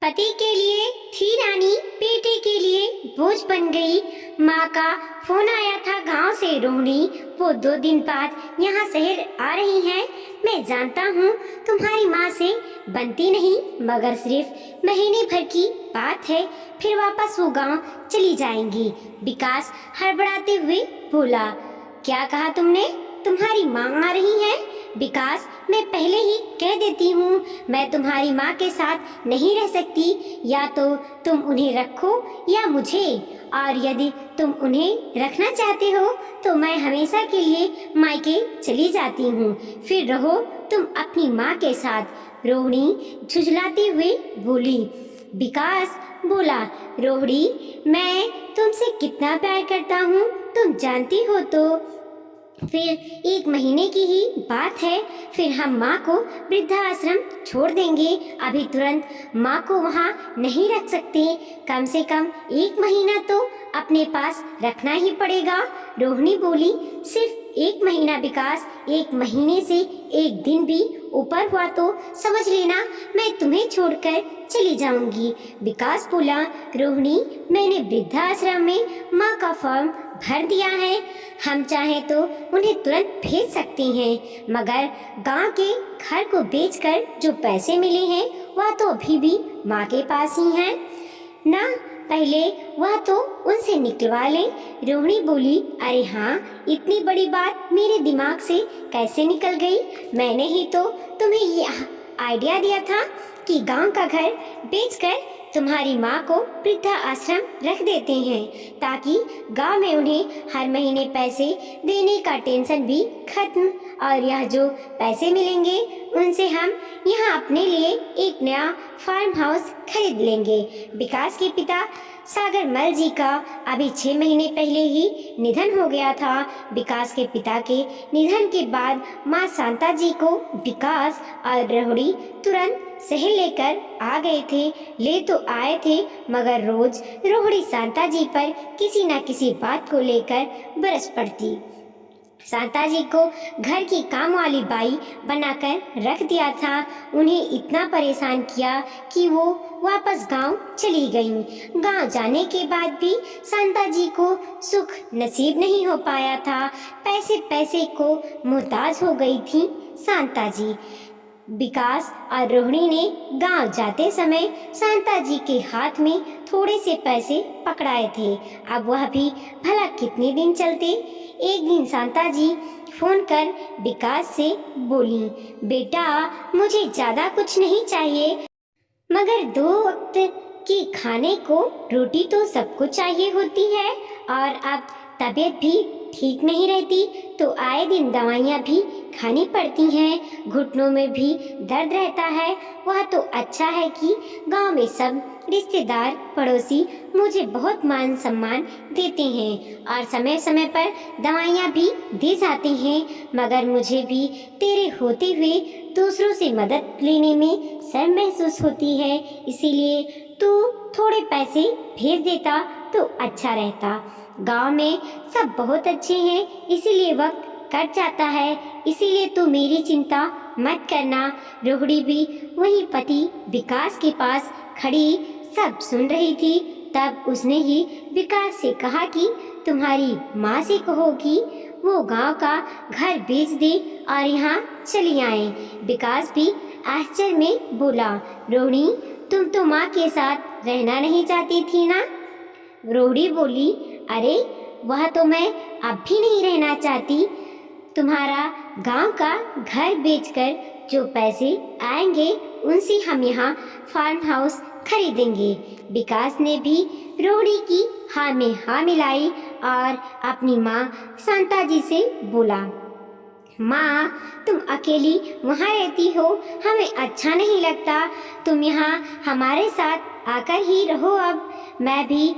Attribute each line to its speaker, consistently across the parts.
Speaker 1: पति के लिए थी रानी, बेटे के लिए बोझ बन गई। माँ का फोन आया था गांव से रोहिणी, वो 2 दिन बाद यहाँ शहर आ रही हैं। मैं जानता हूँ तुम्हारी माँ से बनती नहीं, मगर सिर्फ महीने भर की बात है, फिर वापस वो गांव चली जाएंगी। विकास हड़बड़ाते हुए बोला, क्या कहा तुमने? तुम्हारी माँ आ रही है? विकास, मैं पहले ही कह देती हूँ, मैं तुम्हारी माँ के साथ नहीं रह सकती। या तो तुम उन्हें रखो या मुझे, और यदि तुम उन्हें रखना चाहते हो तो मैं हमेशा के लिए मायके चली जाती हूँ, फिर रहो तुम अपनी माँ के साथ। रोहिणी झुंझलाते हुए बोली। विकास बोला, रोहिणी, मैं तुमसे कितना प्यार करता हूँ तुम जानती हो। तो फिर 1 महीने की ही बात है, फिर हम माँ को वृद्धाश्रम छोड़ देंगे। अभी तुरंत माँ को वहाँ नहीं रख सकते, कम से कम 1 महीना तो अपने पास रखना ही पड़ेगा। रोहिणी बोली, सिर्फ 1 महीना विकास, 1 महीने से 1 दिन भी ऊपर हुआ तो समझ लेना मैं तुम्हें छोड़कर चली जाऊंगी। विकास बोला, रोहिणी, मैंने वृद्धाश्रम में माँ का फॉर्म भर दिया है, हम चाहें तो उन्हें तुरंत भेज सकते हैं, मगर गांव के घर को बेचकर जो पैसे मिले हैं वह तो अभी भी माँ के पास ही हैं ना, पहले वह तो उनसे निकलवा लें। रोहिणी बोली, अरे हाँ, इतनी बड़ी बात मेरे दिमाग से कैसे निकल गई? मैंने ही तो तुम्हें ये आइडिया दिया था कि गांव का घर बेचकर तुम्हारी माँ को वृद्धा आश्रम रख देते हैं, ताकि गांव में उन्हें हर महीने पैसे देने का टेंशन भी खत्म, और यह जो पैसे मिलेंगे उनसे हम यहाँ अपने लिए एक नया फार्म हाउस खरीद लेंगे। विकास के पिता सागर मल जी का अभी 6 महीने पहले ही निधन हो गया था। विकास के पिता के निधन के बाद माँ शांता जी को विकास और रोहिणी तुरंत शहर लेकर आ गए थे। ले तो आए थे, मगर रोज रोहिणी शांता जी पर किसी न किसी बात को लेकर बरस पड़ती। शांता जी को घर की काम वाली बाई बनाकर रख दिया था। उन्हें इतना परेशान किया कि वो वापस गांव चली गईं। गांव जाने के बाद भी शांता जी को सुख नसीब नहीं हो पाया था। पैसे पैसे को मोहताज हो गई थी शांता जी। विकास और रोहिणी ने गांव जाते समय शांता जी के हाथ में थोड़े से पैसे पकड़ाए थे। अब वह भी भला कितने दिन चलते। एक दिन शांता जी फोन कर विकास से बोली, बेटा, मुझे ज्यादा कुछ नहीं चाहिए, मगर 2 वक्त के खाने को रोटी तो सबको चाहिए होती है, और अब तबीयत भी ठीक नहीं रहती तो आए दिन दवाइयाँ भी खानी पड़ती हैं, घुटनों में भी दर्द रहता है। वह तो अच्छा है कि गांव में सब रिश्तेदार पड़ोसी मुझे बहुत मान सम्मान देते हैं और समय समय पर दवाइयाँ भी दे जाते हैं, मगर मुझे भी तेरे होते हुए दूसरों से मदद लेने में शर्म महसूस होती है, इसीलिए तू थोड़े पैसे भेज देता तो अच्छा रहता। गांव में सब बहुत अच्छे हैं, इसीलिए वक्त कट जाता है, इसीलिए तू मेरी चिंता मत करना। रोहिणी भी वही पति विकास के पास खड़ी सब सुन रही थी। तब उसने ही विकास से कहा कि तुम्हारी माँ से कहो कि वो गांव का घर बेच दे और यहाँ चली आए। विकास भी आश्चर्य में बोला, रोहिणी, तुम तो माँ के साथ रहना नहीं चाहती थी ना? रोहिणी बोली, अरे वह तो मैं अब भी नहीं रहना चाहती। तुम्हारा गांव का घर बेचकर जो पैसे आएंगे उनसे हम यहाँ फार्म हाउस खरीदेंगे। विकास ने भी रोहिणी की हाँ में हाँ मिलाई और अपनी माँ शांता जी से बोला, माँ, तुम अकेली वहाँ रहती हो, हमें अच्छा नहीं लगता, तुम यहाँ हमारे साथ आकर ही रहो। अब मैं भी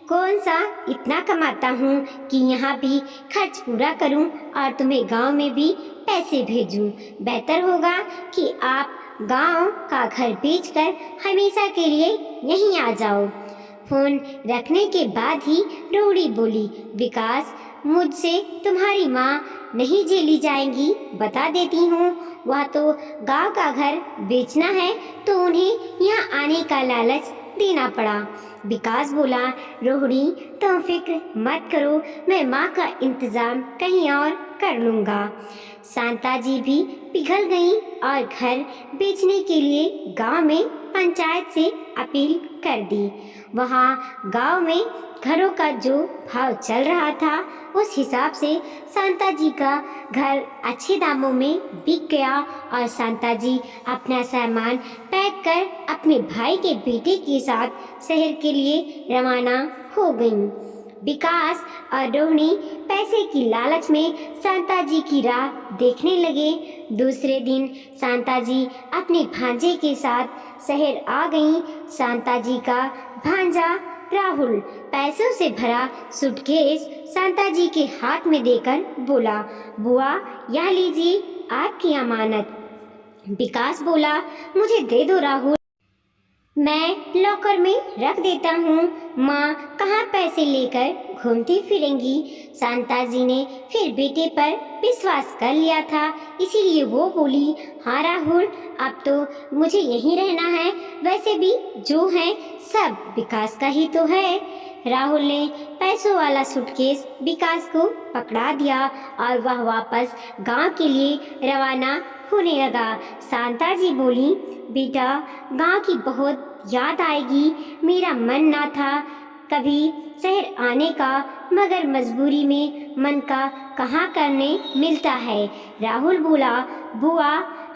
Speaker 1: कौन सा इतना कमाता हूँ कि यहाँ भी खर्च पूरा करूँ और तुम्हें गांव में भी पैसे भेजूँ। बेहतर होगा कि आप गांव का घर बेचकर हमेशा के लिए यहीं आ जाओ। फोन रखने के बाद ही रोहिणी बोली, विकास, मुझसे तुम्हारी माँ नहीं झेली जाएंगी, बता देती हूँ। वह तो गांव का घर बेचना है तो उन्हें यहाँ आने का लालच देना पड़ा। विकास बोला, रोहिणी तुम फिक्र मत करो, मैं माँ का इंतजाम कहीं और कर लूँगा। शांता जी भी पिघल गई और घर बेचने के लिए गांव में पंचायत से अपील कर दी। वहाँ गांव में घरों का जो भाव चल रहा था उस हिसाब से शांता जी का घर अच्छे दामों में बिक गया और शांता जी अपना सामान पैक कर अपने भाई के बेटे के साथ शहर के लिए रवाना हो गईं। विकास और रोहिणी पैसे की लालच में शांता जी की राह देखने लगे। दूसरे दिन शांता जी अपने भांजे के साथ शहर आ गईं। शांता जी का भांजा राहुल पैसों से भरा सूटकेस शांता जी के हाथ में देकर बोला, बुआ यह लीजिए आपकी अमानत। विकास बोला, मुझे दे दो राहुल, मैं लॉकर में रख देता हूँ, माँ कहाँ पैसे लेकर घूमती फिरेंगी। शांता जी ने फिर बेटे पर विश्वास कर लिया था, इसीलिए वो बोली, हाँ राहुल अब तो मुझे यहीं रहना है, वैसे भी जो है सब विकास का ही तो है। राहुल ने पैसों वाला सूटकेस विकास को पकड़ा दिया और वह वापस गांव के लिए रवाना होने लगा। शांता जी बोली, बेटा गांव की बहुत याद आएगी, मेरा मन ना था कभी शहर आने का, मगर मजबूरी में मन का कहाँ करने मिलता है। राहुल बोला, बुआ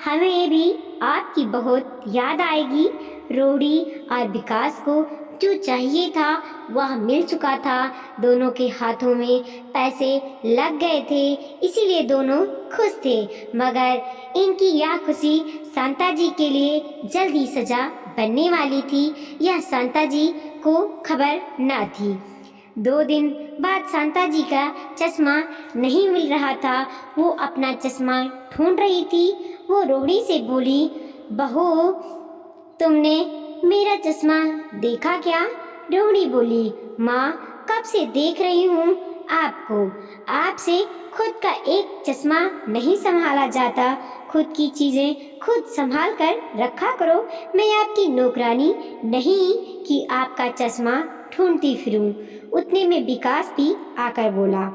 Speaker 1: हमें भी आपकी बहुत याद आएगी। रोहिणी और विकास को जो चाहिए था वह मिल चुका था, दोनों के हाथों में पैसे लग गए थे, इसीलिए दोनों खुश थे। मगर इनकी यह खुशी शांता जी के लिए जल्दी सजा बनने वाली थी, यह शांता जी को खबर न थी। 2 दिन बाद शांता जी का चश्मा नहीं मिल रहा था, वो अपना चश्मा ढूंढ रही थी। वो रोहिणी से बोली, बहू तुमने मेरा चश्मा देखा क्या? रोहिणी बोली, माँ कब से देख रही हूँ आपको, आपसे खुद का एक चश्मा नहीं संभाला जाता, खुद की चीजें खुद संभाल कर रखा करो, मैं आपकी नौकरानी नहीं कि आपका चश्मा ढूंढती फिरूं। उतने में विकास भी आकर बोला,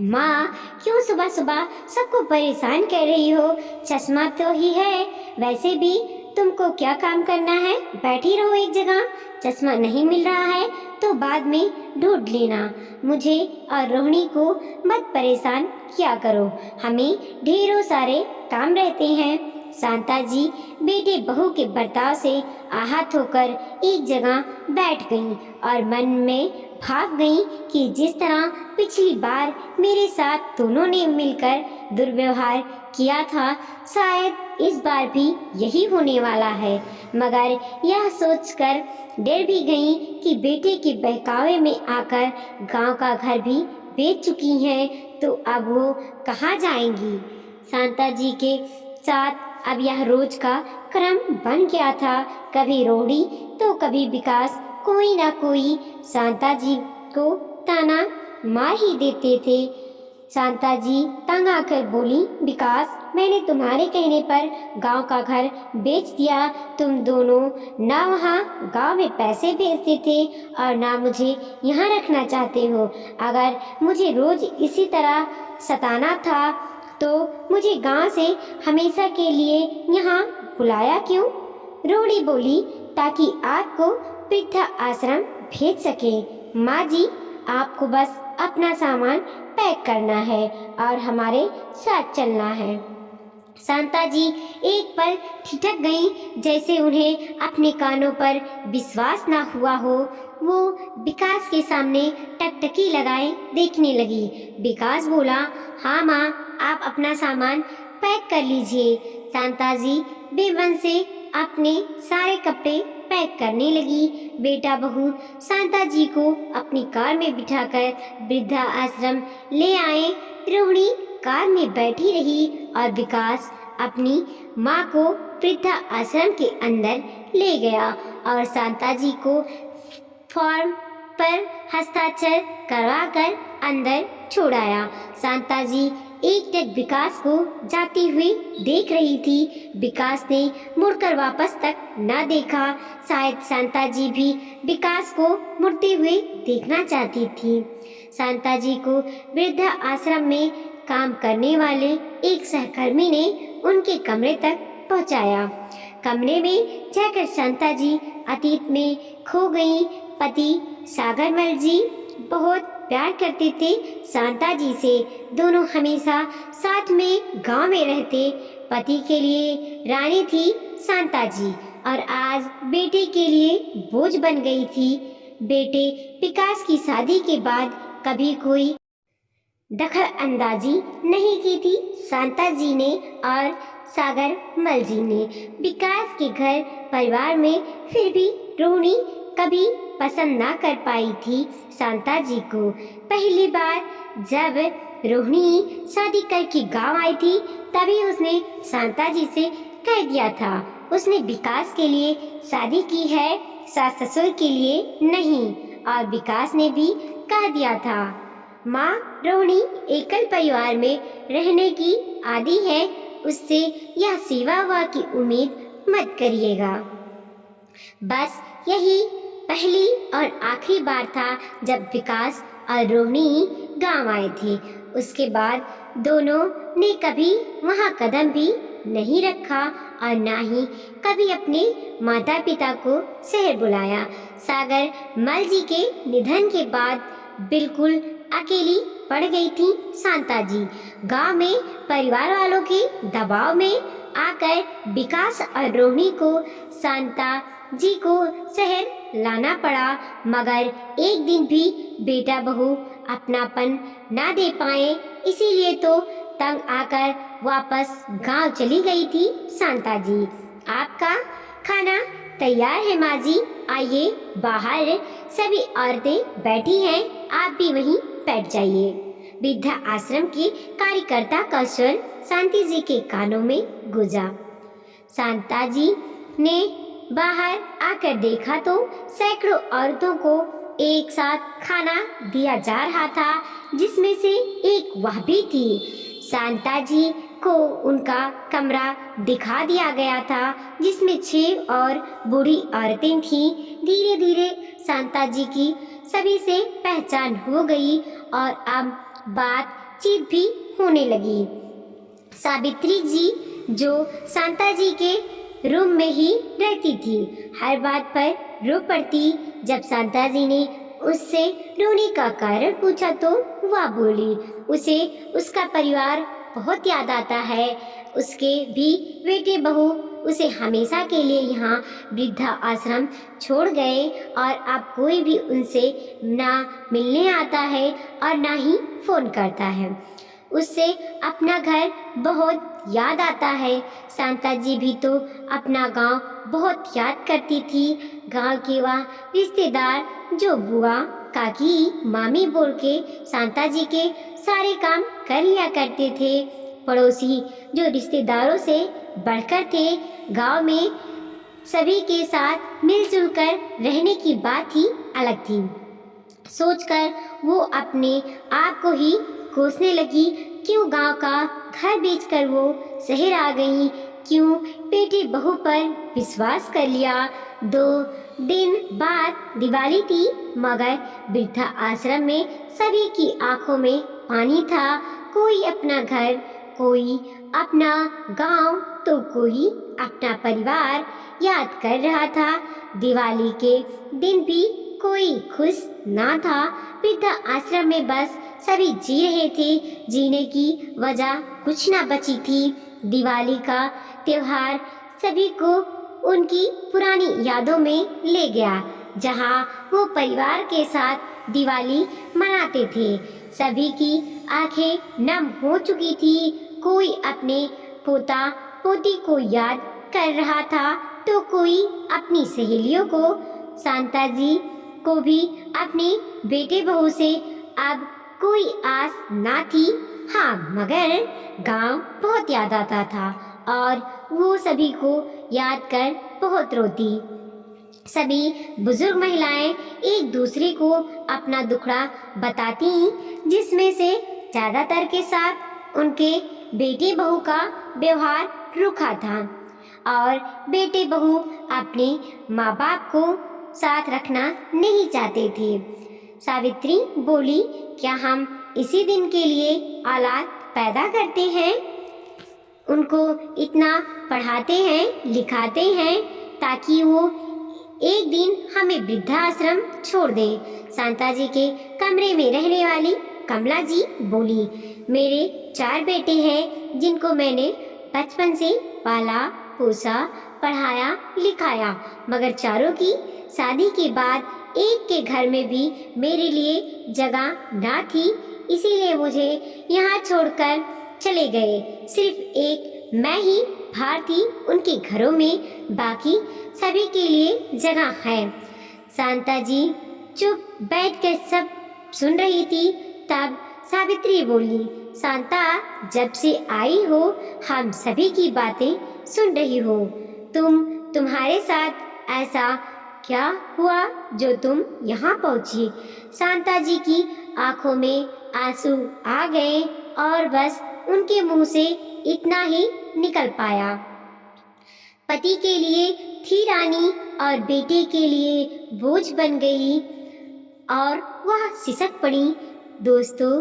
Speaker 1: माँ क्यों सुबह सुबह सबको परेशान कर रही हो, चश्मा तो ही है, वैसे भी तुमको क्या काम करना है, बैठी रहो एक जगह, चश्मा नहीं मिल रहा है तो बाद में ढूंढ लेना, मुझे और रोहिणी को मत परेशान किया करो, हमें ढेरों सारे काम रहते हैं। शांता जी बेटे बहू के बर्ताव से आहत होकर एक जगह बैठ गईं और मन में भाग गईं कि जिस तरह पिछली बार मेरे साथ दोनों ने मिलकर दुर्व्यवहार किया था, शायद इस बार भी यही होने वाला है। मगर यह सोचकर डर भी गईं कि बेटे के बहकावे में आकर गांव का घर भी बेच चुकी हैं, तो अब वो कहाँ जाएंगी। शांता जी के साथ अब यह रोज का क्रम बन गया था, कभी रोहिणी तो कभी विकास, कोई ना कोई शांता जी को ताना मार ही देते थे। शांता जी तंग आकर बोली, विकास मैंने तुम्हारे कहने पर गांव का घर बेच दिया, तुम दोनों ना वहाँ गांव में पैसे भेजते थे और ना मुझे यहाँ रखना चाहते हो, अगर मुझे रोज इसी तरह सताना था तो मुझे गांव से हमेशा के लिए यहाँ बुलाया क्यों? रोहिणी बोली, ताकि आपको वृद्धा आश्रम भेज सके। माँ जी आपको बस अपना सामान पैक करना है और हमारे साथ चलना है। शांता जी एक पल ठिठक गईं, जैसे उन्हें अपने कानों पर विश्वास ना हुआ हो। वो विकास के सामने टकटकी लगाए देखने लगी। विकास बोला, हाँ माँ आप अपना सामान पैक कर लीजिए। शांता जी बेबन से अपने सारे कपड़े पैक करने लगी। बेटा बहू शांता जी को अपनी कार में बिठाकर वृद्धा आश्रम ले आए। रोहिणी कार में बैठी रही और विकास अपनी माँ को वृद्धा आश्रम के अंदर ले गया और शांता जी को फॉर्म पर हस्ताक्षर करवाकर अंदर छोड़ आया। शांता जी एकटक विकास को जाते हुए देख रही थी। विकास ने मुड़कर वापस तक न देखा। शायद शांता जी भी विकास को मुड़ते हुए देखना चाहती थी। शांता जी को वृद्धा आश्रम में काम करने वाले एक सहकर्मी ने उनके कमरे तक पहुंचाया। कमरे में जाकर शांता जी अतीत में खो गई पति सागरमल जी बहुत प्यार करते थे शांता जी से। दोनों हमेशा साथ में गांव में रहते। पति के लिए रानी थी शांता जी और आज बेटे के लिए बोझ बन गई थी। बेटे विकास की शादी के बाद कभी कोई दखल अंदाजी नहीं की थी शांता जी ने और सागर मल जी ने। विकास के घर परिवार में फिर भी रोहिणी कभी पसंद ना कर पाई थी शांता जी को। पहली बार जब रोहिणी शादी करके गांव आई थी तभी उसने शांता जी से कह दिया था उसने विकास के लिए शादी की है, सास ससुर के लिए नहीं। और विकास ने भी कह दिया था माँ रोहिणी एकल परिवार में रहने की आदी है, उससे यह सेवा वा की उम्मीद मत करिएगा। बस यही पहली और आखिरी बार था जब विकास और रोहिणी गांव आए थे। उसके बाद दोनों ने कभी वहां कदम भी नहीं रखा और ना ही कभी अपने माता पिता को शहर बुलाया। सागर मल जी के निधन के बाद बिल्कुल अकेली पड़ गई थी शांता जी। गांव में परिवार वालों के दबाव में आकर विकास और रोहिणी को शांता जी को शहर लाना पड़ा। मगर एक दिन भी बेटा बहू अपनापन ना दे पाए, इसीलिए तो तंग आकर वापस गांव चली गई थी शांता जी। आपका खाना तैयार है माँ जी, आइए बाहर सभी औरतें बैठी हैं, आप भी वहीं बैठ जाइए। वृद्धा आश्रम के कार्यकर्ता का स्वर शांति जी के कानों में गूंजा। शांता जी ने बाहर आकर देखा तो सैकड़ों औरतों को एक साथ खाना दिया जा रहा था, जिसमें से एक वह भी थी। शांता जी को उनका कमरा दिखा दिया गया था जिसमें 6 और बूढ़ी औरतें थीं। धीरे धीरे शांता जी की सभी से पहचान हो गई और अब बातचीत भी होने लगी। सावित्री जी जो शांता जी के रूम में ही रहती थी, हर बात पर रो पड़ती। जब शांता जी ने उससे रोने का कारण पूछा तो वह बोली उसे उसका परिवार बहुत याद आता है। उसके भी बेटे बहू उसे हमेशा के लिए यहाँ वृद्धा आश्रम छोड़ गए और अब कोई भी उनसे ना मिलने आता है और ना ही फोन करता है। उससे अपना घर बहुत याद आता है। शांता जी भी तो अपना गांव बहुत याद करती थी। गांव के वह रिश्तेदार जो बुआ काकी मामी बोल के शांता जी के सारे काम कर लिया करते थे। पड़ोसी जो रिश्तेदारों से बढ़कर थे। गांव में सभी के साथ मिलजुल कर रहने की बात ही अलग थी। सोचकर वो अपने आप को ही कोसने लगी, क्यों गांव का घर बेचकर वो शहर आ गई, क्यों बेटे बहू पर विश्वास कर लिया। 2 दिन बाद दिवाली थी, मगर वृद्धा आश्रम में सभी की आंखों में पानी था। कोई अपना घर, कोई अपना गांव, तो कोई अपना परिवार याद कर रहा था। दिवाली के दिन भी कोई खुश ना था। वृद्धा आश्रम में बस सभी जी रहे थे, जीने की वजह कुछ ना बची थी। दिवाली का त्योहार सभी को उनकी पुरानी यादों में ले गया, जहां वो परिवार के साथ दिवाली मनाते थे। सभी की आंखें नम हो चुकी थी। कोई अपने पोता पोती को याद कर रहा था तो कोई अपनी सहेलियों को। शांता जी को भी अपने बेटे बहू से अब कोई आस ना थी। हाँ, मगर गांव बहुत याद आता था और वो सभी को याद कर बहुत रोती। सभी बुजुर्ग महिलाएं एक दूसरे को अपना दुखड़ा बताती, जिसमें से ज़्यादातर के साथ उनके बेटे बहू का व्यवहार रूखा था और बेटे बहू अपने माँ बाप को साथ रखना नहीं चाहते थे। सावित्री बोली, क्या हम इसी दिन के लिए औलाद पैदा करते हैं, उनको इतना पढ़ाते हैं लिखाते हैं ताकि वो एक दिन हमें वृद्धाश्रम छोड़ दे। शांता जी के कमरे में रहने वाली कमला जी बोली, मेरे 4 बेटे हैं जिनको मैंने बचपन से पाला पोसा पढ़ाया लिखाया, मगर चारों की शादी के बाद एक के घर में भी मेरे लिए जगह ना थी, इसीलिए मुझे यहाँ छोड़कर चले गए। सिर्फ एक मैं ही बाहर थी उनके घरों में, बाकी सभी के लिए जगह है। शांता जी चुप बैठकर सब सुन रही थी। तब सावित्री बोली, शांता, जब से आई हो हम सभी की बातें सुन रही हो। तुम्हारे साथ ऐसा क्या हुआ जो तुम यहाँ पहुँची? शांता जी की आंखों में आंसू आ गए और बस उनके मुंह से इतना ही निकल पाया, पति के लिए थी रानी और बेटे के लिए बोझ बन गई और वह सिसक पड़ी। दोस्तों,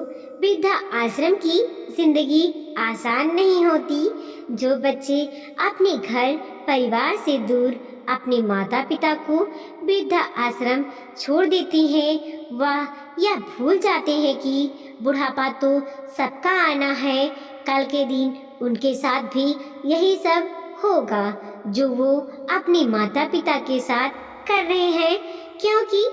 Speaker 1: वृद्धा आश्रम की जिंदगी आसान नहीं होती। जो बच्चे अपने घर परिवार से दूर अपने माता पिता को वृद्धा आश्रम छोड़ देते हैं, वह यह भूल जाते हैं कि बुढ़ापा तो सबका आना है। कल के दिन उनके साथ भी यही सब होगा जो वो अपने माता पिता के साथ कर रहे हैं, क्योंकि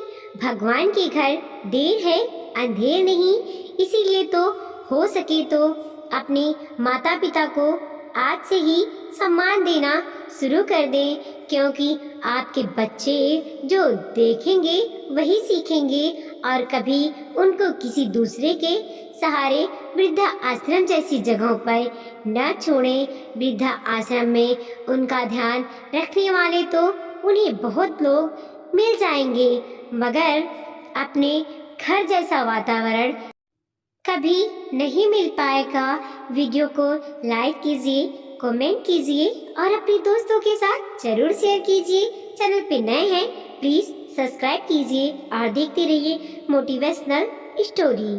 Speaker 1: भगवान के घर देर है अंधेर नहीं। इसीलिए तो हो सके तो अपने माता पिता को आज से ही सम्मान देना शुरू कर दें, क्योंकि आपके बच्चे जो देखेंगे वही सीखेंगे और कभी उनको किसी दूसरे के सहारे वृद्धा आश्रम जैसी जगहों पर न छोड़ें। वृद्धा आश्रम में उनका ध्यान रखने वाले तो उन्हें बहुत लोग मिल जाएंगे, मगर अपने घर जैसा वातावरण कभी नहीं मिल पाएगा। वीडियो को लाइक कीजिए, कमेंट कीजिए और अपने दोस्तों के साथ जरूर शेयर कीजिए। चैनल पे नए हैं प्लीज़ सब्सक्राइब कीजिए और देखते रहिए मोटिवेशनल स्टोरी।